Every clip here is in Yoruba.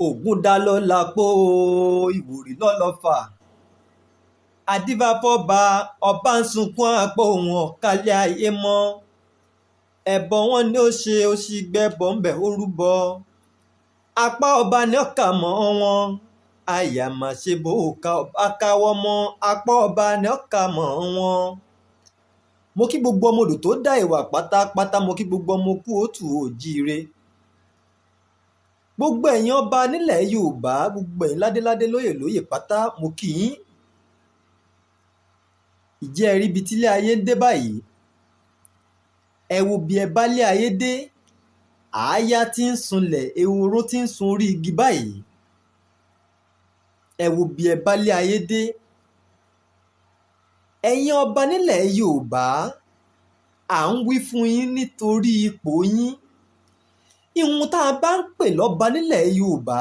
Ògún dá lọ́la pó ìwòrì lọ́lọ́fà. Adífáfọ́ba ọba ń sunkún àpò wọn kálẹ̀ ayé mọ́. Ẹbọ wọn ni ó ṣe ó sì gbẹ́bọ̀ ń bẹ̀ ó rúbọ. Apá ọba ni ọkà mọ́ wọn. Àyà mà ṣe bò ká ọba káwọ́ mọ́. Apá ọba ni ọkà mọ́ wọn. Mo kí gbogbo ọmọ odò tó dá ìwà pátápátá, mo kí gbogbo ọmọ kú òtù òjíire. Gbogbo ẹ̀yin ọba nílẹ̀ Yorùbá, gbogbo ẹ̀yin ládéládé lóyè lóyè pátá, mo kí yín. Ìjẹ́ ẹ rí ibi tílé ayé ń dé báyìí? Ẹ wo bí ẹ bá lé ayé dé. Àáyá tí ń sunlẹ̀, ehoro tí ń sun orí igi báyìí. Ẹ wo bí ẹ bá lé ayé dé. Ẹ̀yin ọba nílẹ̀ Yorùbá, à ń wí fún yín nítorí ipò yín. Ìhun tá a bá ń pè lọ́ba nílẹ̀ Yorùbá,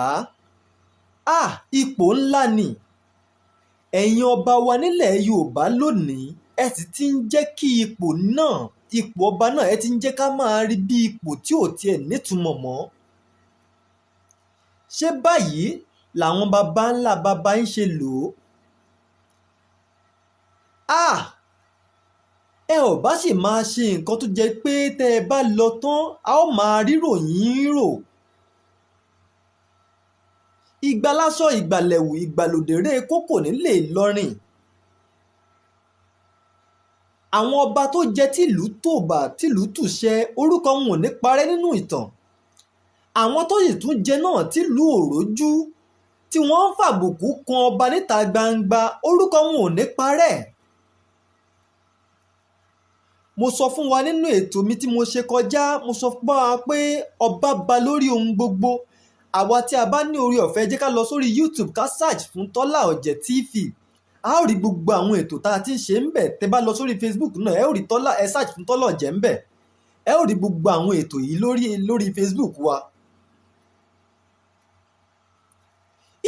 ipò ńlá ni. Ẹ̀yin ọba wa nílẹ̀ Yorùbá lónìí, ẹ sì ti ń jẹ́ kí ipò ọba náà ẹ ti ń jẹ́ ká máa rí bí ipò tí ò tiẹ̀ nítumọ̀ mọ́. Ṣé báyìí làwọn baba ńlá baba yín ṣe lò ó? Ẹ ò bá sì máa ṣe nǹkan tó jẹ́ pé tẹ́ ẹ bá lọ tán a ó máa ríròyìn rò. Ìgbàlásọ ìgbàlẹ̀wù ìgbàlòdèrè kókò nílé Ìlọrin. Àwọn ọba tó jẹ tìlú tòbà tìlú tùṣẹ, orúkọ wọn ò ní parẹ́ nínú ìtàn. Àwọn tó sì tún jẹ náà tìlú òrójú tí wọ́n ń fàbùkù kan ọba níta gbangba, orúkọ wọn ò ní parẹ́. Mo sọ fún wa nínú ètò mi tí mo ṣe kọjá, mo sọ fún wa pé ọba ba lórí ohun gbogbo. Àwa tí a bá ní orí ọ̀fẹ́ jẹ́ ká lọ sórí YouTube ká search fún Tọ́lá Ọ̀jẹ̀ TV. A ó rí gbogbo àwọn ètò tá a ti ń ṣe ń bẹ̀. Tẹ́ bá lọ sórí Facebook náà ẹ ó rí ẹ search fún Tọ́lá Ọ̀jẹ̀ ń bẹ̀. Ẹ ó rí gbogbo àwọn ètò yìí lórí Facebook wa.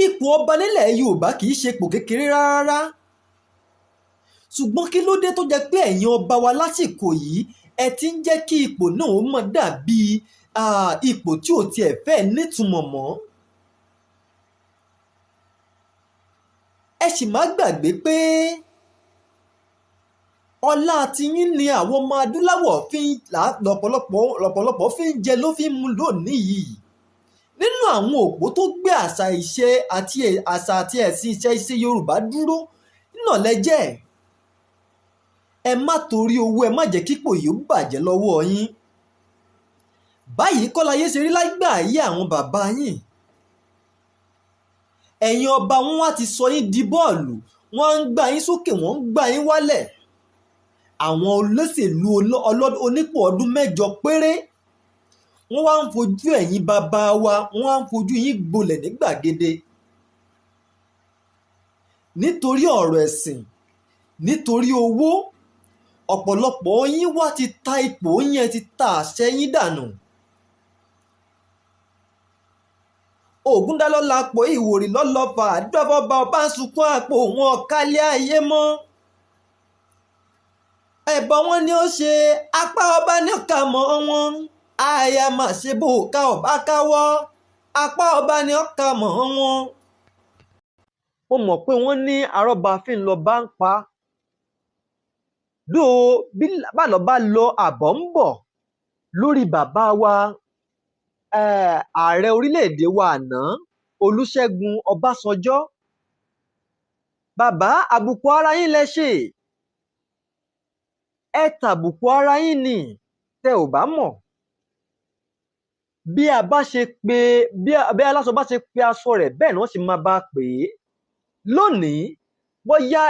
Ipò ọba nílẹ̀ Yorùbá kì í ṣe ipò kékeré rárá. Ṣùgbọ́n kí ló dé tó jẹ́ pé ẹ̀yin ọba wa lásìkò yìí ẹ ti ń jẹ́ kí ipò náà ó mọ̀ dàbí ipò tí ò tiẹ̀ fẹ́ nítumọ̀ mọ́. Ẹ sì má gbàgbé pé ọlá tiyín ni àwọn ọmọ adúláwọ̀ lọ́pọ̀lọpọ̀ fi ń jẹ ló fi ń mu lónìí yìí. Nínú àwọn òpó tó gbé àṣà àti ẹ̀sìn iṣẹ́ Yorùbá dúró náà lẹ jẹ́. Ẹ má torí owó ẹ má jẹ́ kípò yìí ó bàjẹ́ lọ́wọ́ yín. Báyìí kọ́ láyé ṣe rí lágbà ayé àwọn bàbá yín. Ẹ̀yin ọba wọn wá ti sọ yín di bọ́ọ̀lù, wọ́n ń gbá yín sókè, wọ́n ń gbá yín wálẹ̀. Àwọn olóṣèlú onípò ọdún 8 péré, wọ́n wá ń fojú ẹ̀yin bàbá wa, wọ́n wá ń fojú yín gbolẹ̀ ní gbàgede. Nítorí ọ̀rọ̀ ẹ̀sìn, nítorí owó, ọ̀pọ̀lọpọ̀ yín wá ti ta ipò yín, ẹ ti ta àṣẹ yín dànù. Ògún dá lọ́la pò ìwòrì lọ́lọ́fà. Adífáfọ́ba ọba ń sunkún àpò wọn kálẹ̀ ayé mọ́. Ẹbọ wọn ni ó ṣe, apá ọba ní ọkà mọ́ wọn. Àyà mà ṣe bò ká ọba káwọ́. Apá ọba ní ọkà mọ́ wọn. Mo mọ̀ pé wọ́n ní arọ́ba fi ń lọ bá ń pa. Bí bàlọ́ bá lọ àbọ̀ ń bọ̀ lórí bàbá wa ààrẹ orílẹ̀-èdè wa àná Olúṣẹ́gun Ọbásanjọ́. Bàbá, àbùkù ara yín lẹ ṣe. Ẹ tàbùkù ara yín ni tẹ́ ò bá mọ̀. Bí aláṣọ bá ṣe pe aṣọ rẹ̀ bẹ́ẹ̀ ni wọ́n sì máa bá a pè é. Lónìí bóyá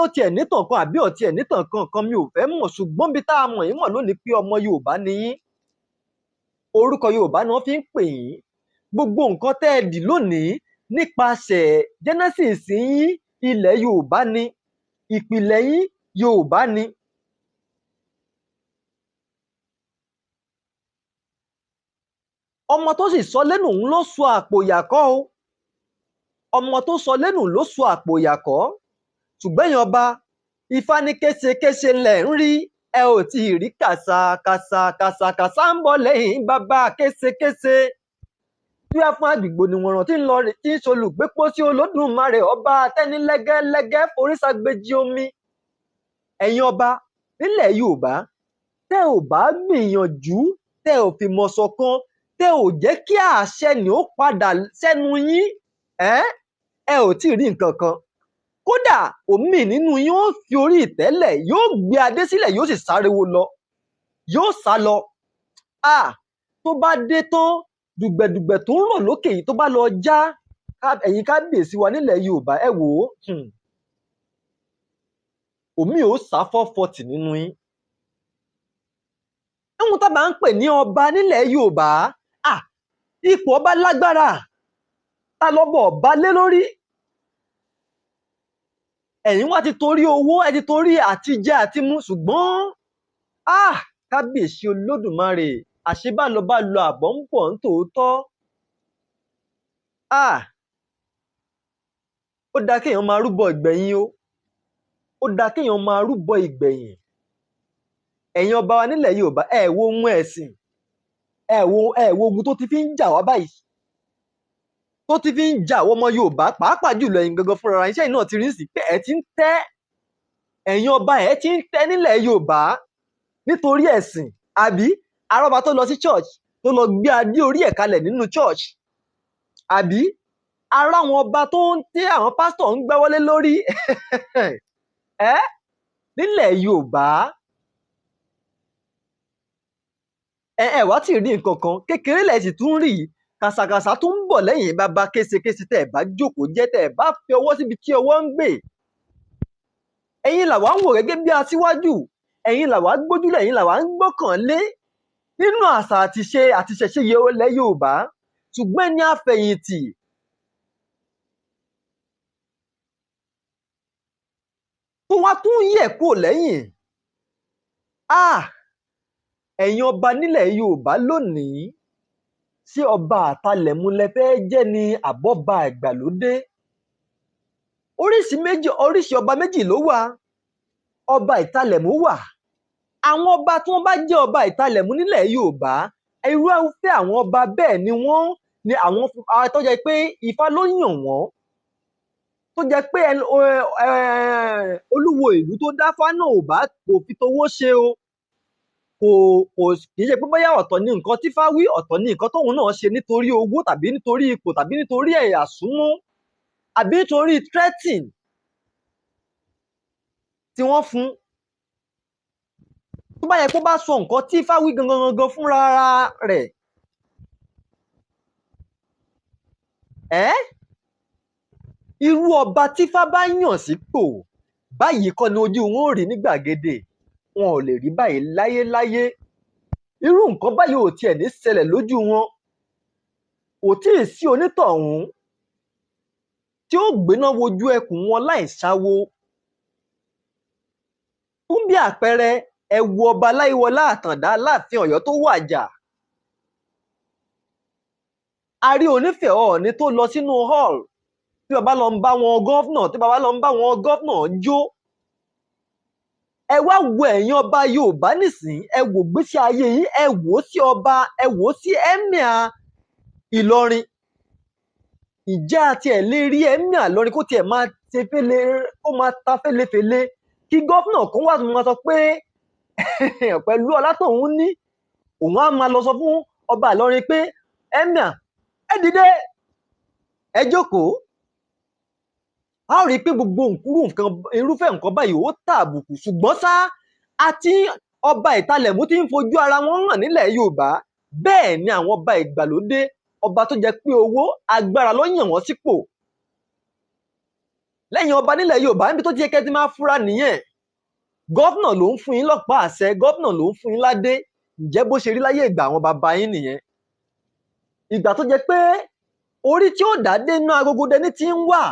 ó tiẹ̀ nítàn kan àbí ó tiẹ̀ nítàn kan mi ò fẹ́ mọ̀, ṣùgbọ́n bí tá a mọ̀ yín mọ̀ lónìí pé ọmọ Yorùbá ni yín. Orúkọ Yorùbá ni wọ́n fi ń pè yín. Gbogbo nǹkan tẹ́ ẹ dì lónìí nípasẹ̀ Genesis yín ilẹ̀ Yorùbá ni, ìpìlẹ̀ yín Yorùbá ni. Ọmọ tó sì sọ lẹ́nu òun ló sọ àpò ìyàkọ́ o. Ọmọ tó sọ lẹ́nu ló sọ àpò ìyàkọ́. Ṣùgbọ́n ẹ̀yin ọba, Ifá ní késekése lẹ̀ ń rí. Ẹ ò tí ì rí kàsàkàsà ń bọ̀ lẹ́yìn bàbá késekése. tí wàá fún àgbègbè níwọ̀nràn tí ń lọ rè tí ń solùgbépò sí Olódùmarè ọba tẹ́ni lẹ́gẹ́lẹ́gẹ́ foríṣàgbèjì omi. Ẹ̀yin ọba nílẹ̀ Yorùbá tẹ́ ò bá gbìyànjú tẹ́ ò fìmọ̀ ṣọ̀kan tẹ́ ò jẹ́ kí àṣẹ ni ó padà sẹ́nu yín ẹ ò tí ì rí nǹkan kan. Kódà òmíì nínú yín ó fi orí ìtẹ́lẹ̀ yóò gbé adé sílẹ̀ yóò sì sáréwó lọ yóò sá lọ. Tó bá dé tán dùgbẹ̀dùgbẹ̀ tó ń rọ̀ lókè yìí tó bá lọ já ẹ̀yin kábíyèsí wa nílẹ̀ Yorùbá ẹ wò ó òmíì ó sá 440 nínú yín. Ohun tá bá ń pè ní ọba nílẹ̀ Yorùbá ipò ọba lágbára ta lọ́bọ̀ ọba lé lórí. Ẹ̀yin wá ti torí owó ẹ ti torí àtijẹ àti mú ṣùgbọ́n kábíyèsí Olódùmarè àṣebálọ bá lọ àbọ̀ ń pọ̀ ń tòótọ́. Ó dáa kéèyàn máa rúbọ ìgbẹ̀yìn o ó dáa kéèyàn máa rúbọ ìgbẹ̀yìn. Ẹ̀yin ọba wa nílẹ̀ Yorùbá ẹ wo ohun ẹ̀sìn ẹ wo ogun tó ti fi ń jà wá báyìí tó ti fi ń jà àwọn ọmọ Yorùbá pàápàá jùlọ ẹ̀yin gangan fúnra iṣẹ́ yìí náà ti rí sí pé ẹ ti ń tẹ́ ẹ̀yin ọba ẹ ti ń tẹ́ nílẹ̀ Yorùbá nítorí ẹ̀sìn àbí arọ́ba tó lọ sí church tó lọ gbé adé orí ẹ̀ kalẹ̀ nínú church àbí ará àwọn ọba tó ń tẹ́ àwọn pásítọ̀ ń gbẹ́wọ́lé lórí nílẹ̀ Yorùbá ẹ wá tí ì rí nǹkan kan kékeré lẹ̀ sì tún rí kàsàkàsà tún ń bọ̀ lẹ́yìn bàbá késekése tẹ́ ẹ̀ bá jókòó jẹ́ tẹ́ ẹ̀ bá fi ọwọ́ síbi tí ọwọ́ ń gbé. Ẹ̀yin làwa ń wò gẹ́gẹ́ bí aṣíwájú ẹ̀yin làwa gbójúlẹ̀ ẹ̀yin làwa ń gbọ́kàn lé nínú àṣà àtiṣẹ̀ṣe ilẹ̀ Yorùbá ṣùgbọ́n ẹni àfẹ̀yìntì tó wá tún yẹ̀ kúrò lẹ́yìn. Ẹ̀yin ọba nílẹ̀ Yorùbá lónìí ṣé ọba àtàlẹ̀mú lẹ fẹ́ jẹ́ ni àbọ́ba ìgbàlódé? Oríṣi ọba méjì ló wà. Ọba ìtàlẹ̀mú wà. Àwọn ọba tí wọ́n bá jẹ́ ọba ìtàlẹ̀mú nílẹ̀ Yorùbá irúfẹ́ àwọn ọba bẹ́ẹ̀ ni wọ́n ni àwọn tó jẹ́ pé Ifá ló yàn wọ́n tó jẹ́ pé olúwo ìlú tó dáfá náà kò fi towó ṣe o kò kì í ṣe pé bóyá ọ̀tọ̀ ni nǹkan tí Ifá wí ọ̀tọ̀ ni nǹkan tóun náà ṣe nítorí owó tàbí nítorí ipò tàbí nítorí ẹ̀yà súnmọ́ àbí nítorí threatening tí wọ́n fún. Tó bá yẹ kó bá sọ nǹkan tí Ifá wí gangan fúnra rẹ̀ irú ọba tí Ifá bá yàn sípò báyìí kọ́ ni ojú wọn ò rí ní gbàgede wọn ò lè rí báyìí láyéláyé. Irú nǹkan báyìí ò tiẹ̀ ní ṣẹlẹ̀ lójú wọn kò tí ì sí onítọ̀hún tí ó gbéná wojú ẹkùn wọn láì ṣáwó. Fún bí àpẹẹrẹ ẹ wo ọba Láyíwọlá Àtàndá Aláàfin Ọ̀yọ́ tó wàjà. A rí Onífẹ̀ Ọọ̀ni tó lọ sínú hall tí bàbá lọ ń bá wọn gọ́fúnà jó. Ẹ wá wo ẹ̀yin ọba Yorùbá nísìn ẹ wò gbésí ayé yín ẹ wò ó sí ọba ẹ wò ó sí Emir Ìlọrin. Ìjà àti ẹ̀ lè rí Emir Ìlọrin kó tiẹ̀ máa ṣe fẹ́lẹ́ kó máa ta fẹ́lẹ́fẹ́lẹ́ kí gọ́fúnà kan wà tó máa sọ pé pẹ̀lú ọlá tóun ní òun á máa lọ sọ fún ọba Ìlọrin pé Emir ẹ dìde ẹ jókòó. A ó rí i pé gbogbo irúfẹ́ nǹkan báyìí ó tàbùkù ṣùgbọ́n àti ọba ìtàlẹ̀mú tí ń fojú ara wọn hàn nílẹ̀ Yorùbá bẹ́ẹ̀ ni àwọn ọba ìgbàlódé ọba tó jẹ́ pé owó agbára ló yàn wọ́n sípò. Lẹ́yìn ọba nílẹ̀ Yorùbá níbi tó ti yẹ kẹ́ ti máa fura nìyẹn. Gọ́fúnà ló ń fún yín lọ́pàá àṣẹ gọ́fúnà ló ń fún yín ládé ǹjẹ́ bó ṣe rí láyé ìgbà àwọn bàbá yín nìyẹn. Ìgbà tó jẹ́ pé orí tí ó dádé inú agogo dẹni tí ń wà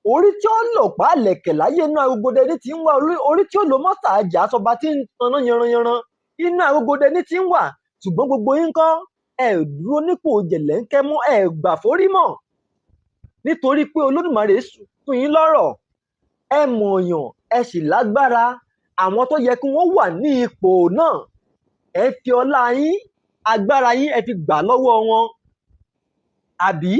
orí tí ó lò pa lẹ̀kẹ̀ láyé inú agogo dẹni tí ń wà orí tí ó lò mọ́tà àjà aṣọba tí ń taná yanranyanran inú agogo dẹni tí ń wà ṣùgbọ́n gbogbo yín kọ́ ẹ dúró nípò jẹ̀lẹ́ńkẹ́ mọ́ ẹ gbà forí mọ́ nítorí pé Olódùmarè fún yín lọ́rọ̀ ẹ mọ̀ọ̀yàn ẹ sì lágbára àwọn tó yẹ kí wọ́n wà ní ipò náà ẹ fi ọlá yín agbára yín ẹ fi gbà lọ́wọ́ wọn. àbí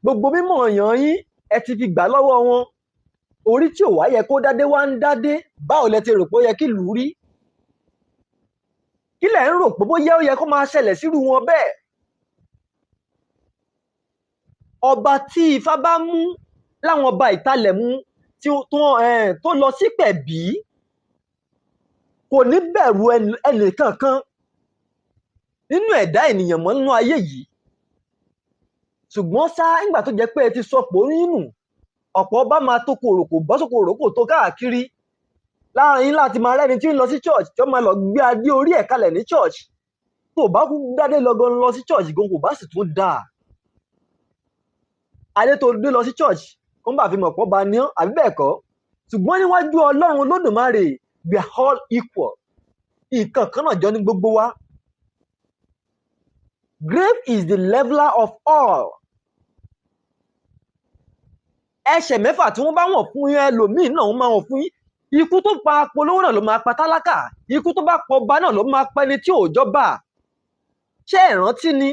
gbogbo mímọ̀ èèyàn yín ẹ ti fi gbà lọ́wọ́ wọn, orí tí ò wá yẹ kó dádé wá ń dádé. Báwo lẹ ti rò pé ó yẹ kí ìlú rí? Kí lẹ̀ ń rò pé bóyá ó yẹ kó máa ṣẹlẹ̀ sírú wọn bẹ́ẹ̀? Ọba tí Ifá bá mú láwọn ọba ìtalẹ̀ mú tó lọ sí pẹ̀bí kò ní bẹ̀rù ẹnìkankan nínú ẹ̀dá ènìyàn mọ́ nínú ayé yìí. Ṣùgbọ́n ṣá nígbà tó jẹ́ pé ẹ ti sọpọ̀ nínú ọ̀pọ̀ ọba máa tó kòròkò bọ́ sókòròkò tó káàkiri. Láàrin yín láti máa rẹ́ni tí ń lọ sí church tí ó máa lọ gbé adé orí ẹ̀ kalẹ̀ ní church. Tó bá kú dádé lọ sí church gan kò bá sì tún dáa. Adé tó dé lọ sí church kó bá fi mọ̀ pọ̀ bá ní ọ́ àbí bẹ́ẹ̀ kọ́. Ṣùgbọ́n níwájú Ọlọ́run Olódùmarè we are all equal. Nǹkan kan náà jọ ní gbogbo wa. Grave is the leveler of all. Ẹ̀ṣẹ̀ mẹ́fà tí wọ́n bá wọ̀n fún yín ẹlòmíì náà wọ́n máa wọ̀n fún yín. Ikú tó pa polówó náà ló máa pa tálákà. Ikú tó bá pa ọba náà ló máa pa ẹni tí ò jọba. Ṣé ẹ rántí ni?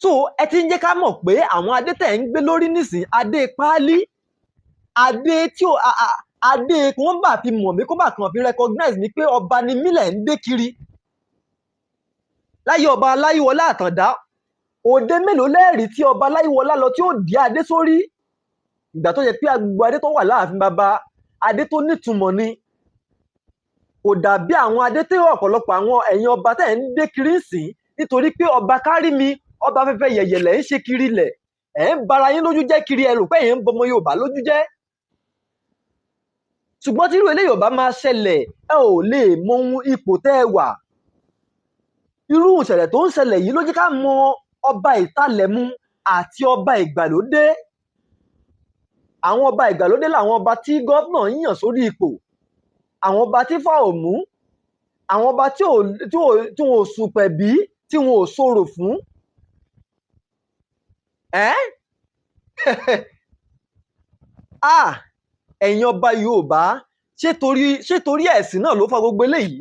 So ẹ ti ń jẹ́ ká mọ̀ pé àwọn adé tẹ̀ ń gbé lórí nísìn adé páálí, adé tí adé wọ́n bá fi mọ̀ mí kó bá kàn fi recognize mi pé ọba ni mí lẹ̀ ń dé kiri. Láyé ọba Aláyíwọlá Àtàndá, òde mélòó lẹ́ẹ̀rí tí ọba Aláyíwọlá lọ tí ó dí adé sórí? Ìgbà tó yẹ pé gbogbo adé tó wà láàfin baba adé tó nítumọ̀ ni. Kò dàbí àwọn adé tí ọ̀pọ̀lọpọ̀ àwọn ẹ̀yin ọba tẹ̀ ń dé kiri sìn nítorí pé ọba kárí mi, ọba fẹ́fẹ́ yẹ̀yẹ̀ lẹ̀ ń ṣe kiri lẹ̀, ẹ̀ ń bara yín lójú jẹ́ kiri, ẹ rò pé ẹ̀yin ń bọmọ Yorùbá lójú jẹ́. Ṣùgbọ́n tí irú eléyìí ò bá máa ṣẹlẹ̀, ẹ ò lè mọ ohun ipò tẹ́ ẹ wà. Irú ìṣẹ̀lẹ̀ tó ń ṣẹlẹ̀ yìí ló jẹ́ ká mọ ọba ìtalẹ̀mú àti ọba ìgbàlódé. Àwọn ọba ìgbàlódé làwọn ọba tí gọ́vnà ń yàn sórí ipò, àwọn ọba tí fà ò mú, àwọn ọba tí wọn ò sùpẹ̀bí, tí wọn ò ṣòro fún. Ẹ̀yin ọba Yorùbá, ṣé torí ẹ̀sìn náà ló fa gbogbo eléyìí?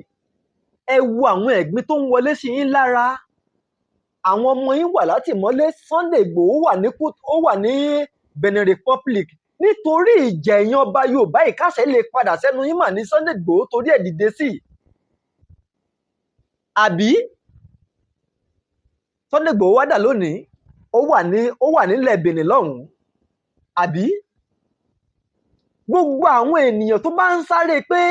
Ẹ wo àwọn ẹ̀gbin tó ń wọlé sí yín lára. Àwọn ọmọ yín wà látìmọ́lé. Sunday Igboho wà ní Benin Republic nítorí ìjà ẹ̀yin ọba Yorùbá ìkáṣẹ́ lè padà sẹ́nu yín mà ní Sunday Igboho torí ẹ̀ dìde sí. Àbí Sunday Igboho wá dà lónìí ó wà nílẹ̀ Benin lọ́hùn-ún. Àbí gbogbo àwọn ènìyàn tó bá ń sáré pé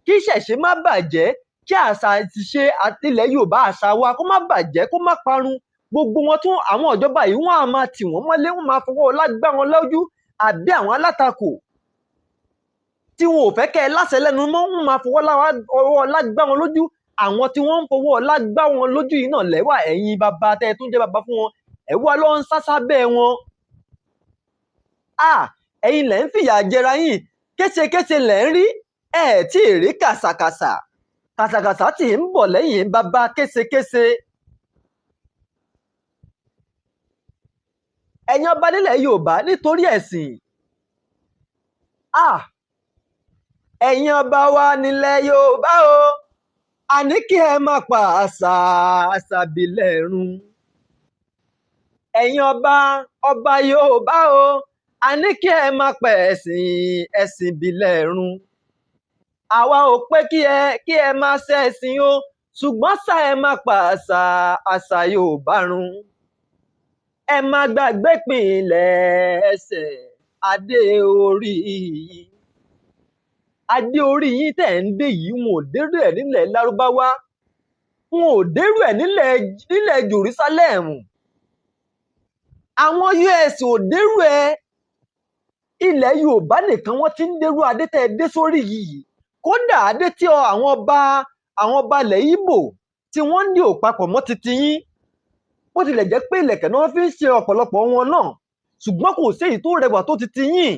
kí ìṣẹ̀ṣe má bàjẹ́, kí àṣà ti ṣe ilẹ̀ Yorùbá àṣà wa kó má bàjẹ́ kó má parun, gbogbo wọn tún àwọn ìjọba yìí wọ́n á máa tì wọ́n mọ́lé, wọ́n máa fọwọ́ ọlá gbá wọn lójú. Àbí àwọn alátakò tí wọn ò fẹ́ kẹ́ ẹ láṣẹ lẹ́nu mọ́, wọ́n máa fọwọ́ ọlá gbá wọn lójú. Àwọn tí wọ́n ń fọwọ́ ọlá gbá wọn lójú yìí náà lẹ́wà ẹ̀yin bàbá tẹ́ ẹ tún jẹ́ bàbá fún wọn, ẹ wá lọ ń sásá bẹ́ẹ̀ wọn. Ẹ̀yin lẹ̀ ń fìyà jẹra yín, kéṣekéṣe lẹ̀ ń rí, tí ì rí kàṣàkàṣà. Kàṣàkàṣà tí ń bọ̀ lẹ́yìn bàbá kéṣekéṣe. Ẹ̀yin ọba nílẹ̀ Yorùbá nítorí ẹ̀sìn. Ẹ̀yin ọba wa nílẹ̀ Yorùbá o, àní kí ẹ má pa àṣà ìbílẹ̀ run. Ẹ̀yin ọba Yorùbá o, àní kí ẹ má pa ẹ̀sìn ìbílẹ̀ run. Àwa ò pé kí ẹ má ṣẹ̀sìn o, ṣùgbọ́n ṣá ẹ má pa àṣà Yorùbá run. Ẹ má gbàgbé ìpìlẹ̀ ẹsẹ̀ adé orí yín. Adé orí yín tẹ̀ ń dé yìí, wọn ò dérú ẹ̀ nílẹ̀ Lárúbáwá, wọn ò dérú ẹ̀ nílẹ̀ Jerusalem, àwọn US ò dérú ẹ̀. Ilẹ̀ Yorùbá nìkan wọ́n ti ń dérú adé tẹ́ ẹ dé sórí yìí. Kódà adé tí àwọn ọba ilẹ̀ Ìgbò tí wọ́n ń dé òpapọ̀ mọ́ titi yín, bó tilẹ̀ jẹ́ pé ìlẹ̀kẹ̀ náà fi ń ṣe ọ̀pọ̀lọpọ̀ wọn náà, ṣùgbọ́n kò sí èyí tó rẹwà tó titi yín.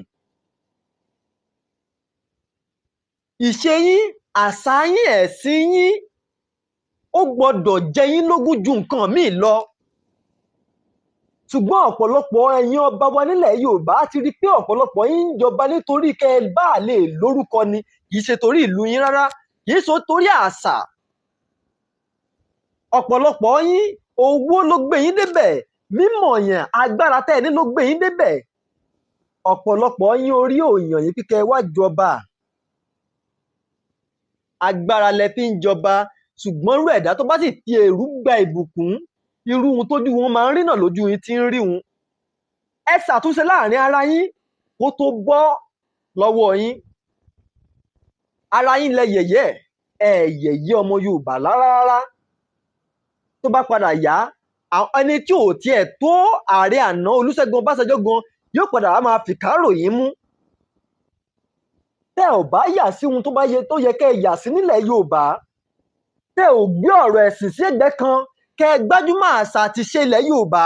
Ìṣe yín, àṣà yín, ẹ̀sìn yín ó gbọ́dọ̀ jẹ yín lógún ju nǹkan míì lọ. Ṣùgbọ́n ọ̀pọ̀lọpọ̀ ẹ̀yin ọba wa nílẹ̀ Yorùbá ti rí pé ọ̀pọ̀lọpọ̀ yín ń jọba nítorí kẹ́ ẹ bá lè lórúkọ ni, kì í ṣe torí ìlú yín rárá, kì í ṣe torí àṣà. ọ̀pọ̀lọpọ̀ yín owó ló gbé yín débẹ̀, mímọ̀ yàn agbára tẹ́ ẹ ní ló gbé yín débẹ̀. Ọ̀pọ̀lọpọ̀ yín orí òyàn yín kíkẹ́ wá jọba, agbára lẹ fi ń jọba, ṣùgbọ́n irú ẹ̀dá tó bá sì ti èrú gba ìbùkún, irú ohun tójú wọn máa ń rí náà lójú yín tí ń rí wọn. Ẹ ṣàtúnṣe láàrin ara yín kó tó bọ́ lọ́wọ́ yín. Ara yín lẹ yẹ̀yẹ́, ẹ yẹ̀yẹ́ ọmọ Yorùbá rárá. Tó bá padà yá, ẹni tí ò tiẹ̀ tó ààrẹ àná Olúṣẹ́gun Ọbásanjọ́ gan yóò padà wá máa fìkárò yín mú. Tẹ́ ò bá yà sí ohun tó yẹ kẹ́ ẹ yà sí nílẹ̀ Yorùbá, tẹ́ ò gbé ọ̀rọ̀ ẹ̀sìn sí ẹ̀gbẹ́ kan, kẹ́ ẹ gbájúmọ́ àṣà àti ṣe ilẹ̀ Yorùbá.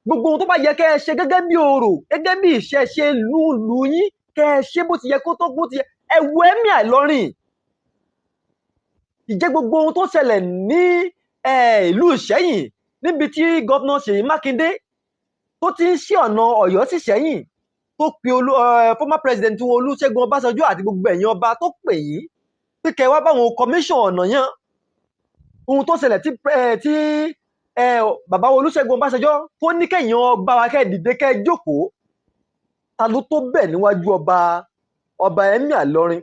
Gbogbo ohun tó bá yẹ kẹ́ ẹ ṣe gẹ́gẹ́ bí orò, gẹ́gẹ́ bí ìṣẹ̀ṣe lùlù yín, kẹ́ ẹ ṣe bó ti yẹ kó tó bó ti yẹ. Ẹ wo Emir Ìlọrin. Ìjẹ́ gbogbo ohun tó ṣẹlẹ̀ ní ìlú Ìṣẹ́yìn níbi tí gọ́vnà Ṣèyí Mákindé tó ti ń ṣí ọ̀nà Ọ̀yọ́ sí Ìṣẹ́yìn, tó pe former president Olúṣẹ́gun Ọbásanjọ́ àti gbogbo ẹ̀yin ọba tó pè yín pé kẹ́ wá báwọn commission ọ̀nà yẹn. Ohun tó ṣẹlẹ̀ tí bàbá Olúṣẹ́gun Ọbásanjọ́ tó ní kẹ́yìn ọba wa kẹ́ dìde kẹ́ jókòó. Ta ló tó bẹ̀ níwájú ọba Emir Ìlọrin?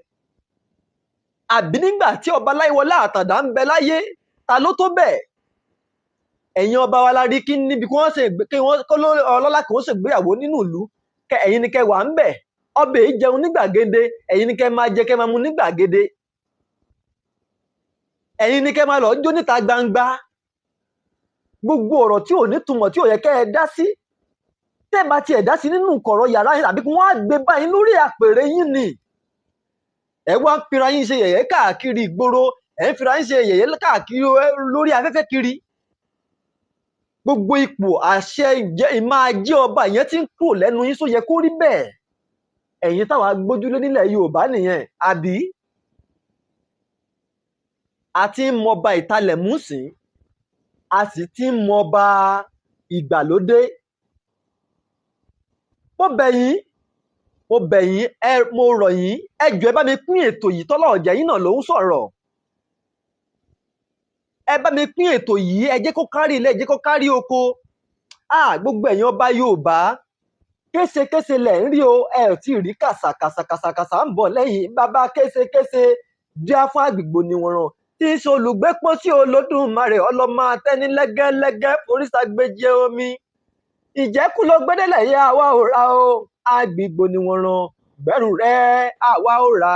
Àbí nígbà tí ọba Láyéwọlá Àtàndá ń bẹ láyé, ta ló tó bẹ̀? Ẹ̀yin ọba wa la rí kí níbi kí ọlọ́lá kan ó ṣègbéyàwó nínú ìlú, ẹ̀yin ni kẹ́ wà ń bẹ̀. Ọbẹ̀ yìí jẹun ní gbàgede, ẹ̀yin ni kẹ́ máa jẹ kẹ́ máa mu ní gbàgede. Ẹ̀yin ni kẹ́ máa lọ jó níta gbangba. Gbogbo ọ̀rọ̀ tí ò ní túmọ̀ tí ò yẹ kẹ́ ẹ dá sí, tẹ́ bá tiẹ̀ dá sí nínú kọ̀rọ̀ yàrá yín àbí kí wọ́n á gbé báyìí lórí àpèrè yín ni. Ẹ wá ń fira yín ṣe yẹ̀yẹ́ káàkiri ìgboro, ẹ ń fira yín ṣe yẹ̀yẹ́ káàkiri lórí afẹ́fẹ́ kiri. Gbogbo ipò àṣẹ ìmáa jẹ́ ọba ìyẹn tí ń kúrò lẹ́nu yín, só yẹ kó rí bẹ́ẹ̀. Ẹ̀yin táwa gbójúlé nílẹ̀ Yorùbá nìyẹn, àbí? A ti ń mọba ìtalẹ̀músìn, a sì ti ń mọba ìgbàlódé. Mo bẹ̀ yín, mo rọ̀ yín, ẹ jọ̀ọ́ ẹ bá mi pín ètò yìí, tọ́lá ọ̀jà yín náà ló ń sọ̀rọ̀. Ẹ bá mi pín ètò yìí, ẹ jẹ́ kó kárí ilé, ẹ jẹ́ kó kárí oko. Gbogbo ẹ̀yin ọba Yorùbá, késekése lẹ̀ ń rí o, ẹ ò tí ì rí kàsàkàsà ń bọ̀ lẹ́yìn. Bàbá késekése díá fún àgbègbè níwọ̀nràn tí ń ṣe olùgbépọ̀ sí Olódùmarè, ọlọ́mọ atẹ́ni lẹ́gẹ́lẹ́gẹ́ foríṣàgbéjẹ omi. Ìjẹ́kù ló gbẹ́dẹ́lẹ̀ yẹ àwa ò ra o, àgbègbè níwọ̀nràn gbẹ́rù rẹ̀ àwa ò ra.